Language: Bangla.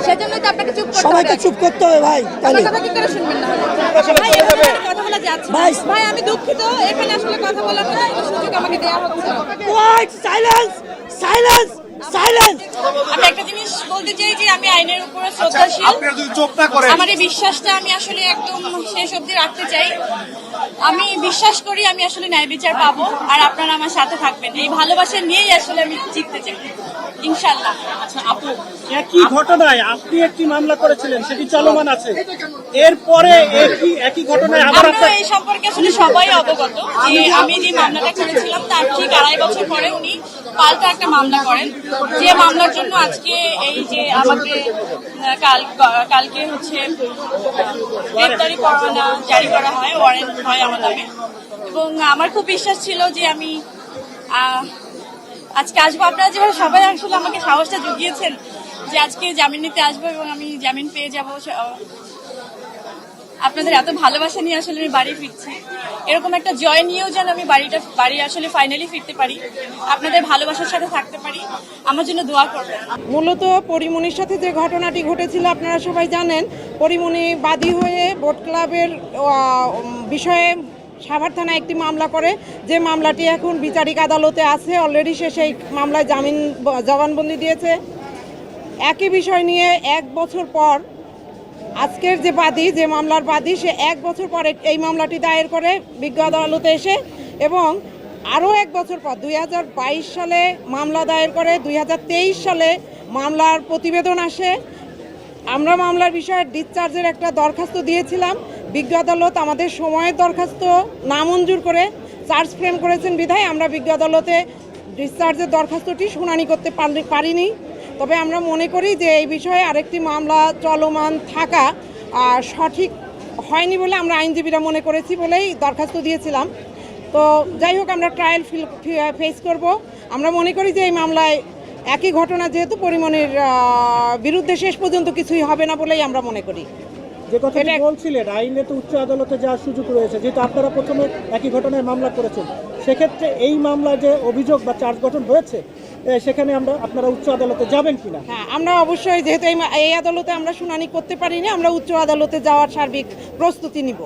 সেজন্য তো আপনাকে চুপ করতে হবে। সবাইকে চুপ করতে হবে ভাই। আমার কথা কি করে শুনবেন না? ভাই এভাবে কথা বলা যাচ্ছে না। ভাই। ভাই আমি দুঃখিত, এখানে আসলে কথা বলার মতো কোনো সুযোগ আমাকে দেওয়া হচ্ছে না। White silence, silence, silence. আমি একটা জিনিস বলতে চাই যে আমি আইনের উপরে শ্রদ্ধাশীল। আমার এই বিশ্বাসটা আমি আসলে একদম শেষ অবধি রাখতে চাই। আমি বিশ্বাস করি আমি আসলে ন্যায় বিচার পাবো, আর আপনারা আমার সাথে থাকবেন। এই ভালোবাসা নিয়েই আসলে আমি জিততে চাই ইনশাল্লাহ। আচ্ছা আপু, একই ঘটনায় আপনি একটি মামলা করেছিলেন, সেটি চলমান আছে। এরপরে একই ঘটনায় আবার আমরা এই সম্পর্কে আসলে সবাই অবগত যে আমি যে মামলাটা করেছিলাম তার ঠিক 2.5 বছর পরে উনি পাল্টা একটা মামলা করেন, যে মামলার জন্য আজকে এই যে আমাকে কালকে হচ্ছে গ্রেপ্তারি পরোয়ানা জারি করা হয়, ওয়ারেন্ট হয় আমার নামে। এবং আমার খুব বিশ্বাস ছিল যে আমি আজকে আসবো। আপনারা যেভাবে সবাই আসলে আমাকে সাহসটা জুগিয়েছেন যে আজকে জামিন নিতে আসবো এবং আমি জামিন পেয়ে যাবো, আপনাদের এত ভালোবাসা নিয়ে আসলে আমি বাড়ি ফিরছি। এরকম একটা জয় নিয়েও যেন আমি বাড়ি আসলে ফাইনালি ফিরতে পারি, আপনাদের ভালোবাসার সাথে থাকতে পারি, আমার জন্য দোয়া করবেন। মূলত পরিমণির সাথে যে ঘটনাটি ঘটেছিল আপনারা সবাই জানেন। পরিমণি বাদী হয়ে বোট ক্লাবের বিষয়ে সাভার থানায় একটি মামলা করে, যে মামলাটি এখন বিচারিক আদালতে আছে। অলরেডি সে সেই মামলায় জবানবন্দি দিয়েছে। একই বিষয় নিয়ে 1 বছর পর আজকের যে বাদী, যে মামলার বাদী, সে 1 বছর পরে এই মামলাটি দায়ের করে বিজ্ঞ আদালতে এসে, এবং আরও 1 বছর পর 2022 সালে মামলা দায়ের করে। 2023 সালে মামলার প্রতিবেদন আসে। আমরা মামলার বিষয়ে ডিসচার্জের একটা দরখাস্ত দিয়েছিলাম। বিজ্ঞ আদালত আমাদের সময়ের দরখাস্ত নামঞ্জুর করে চার্জ ফ্রেম করেছেন বিধায় আমরা বিজ্ঞ আদালতে ডিসচার্জের দরখাস্তটি শুনানি করতে পারিনি। তবে আমরা মনে করি যে এই বিষয়ে আরেকটি মামলা চলমান থাকা সঠিক হয়নি বলে আমরা আইনজীবীরা মনে করেছি বলেই দরখাস্ত দিয়েছিলাম। তো যাই হোক, আমরা ট্রায়াল ফেস করব। আমরা মনে করি যে এই মামলায় একই ঘটনা যেহেতু পরিমণির বিরুদ্ধে শেষ পর্যন্ত কিছুই হবে না বলেই আমরা মনে করি। যে কথাটি বলছিলেন, আইনে তো উচ্চ আদালতে যাওয়ার সুযোগ রয়েছে, যেহেতু আপনারা প্রথমে একই ঘটনায় মামলা করেছেন, সেক্ষেত্রে এই মামলায় যে অভিযোগ বা চার্জ গঠন হয়েছে সেখানে আপনারা উচ্চ আদালতে যাবেন কিনা? হ্যাঁ, আমরা অবশ্যই, যেহেতু এই আদালতে আমরা শুনানি করতে পারিনি, আমরা উচ্চ আদালতে যাওয়ার সার্বিক প্রস্তুতি নিব।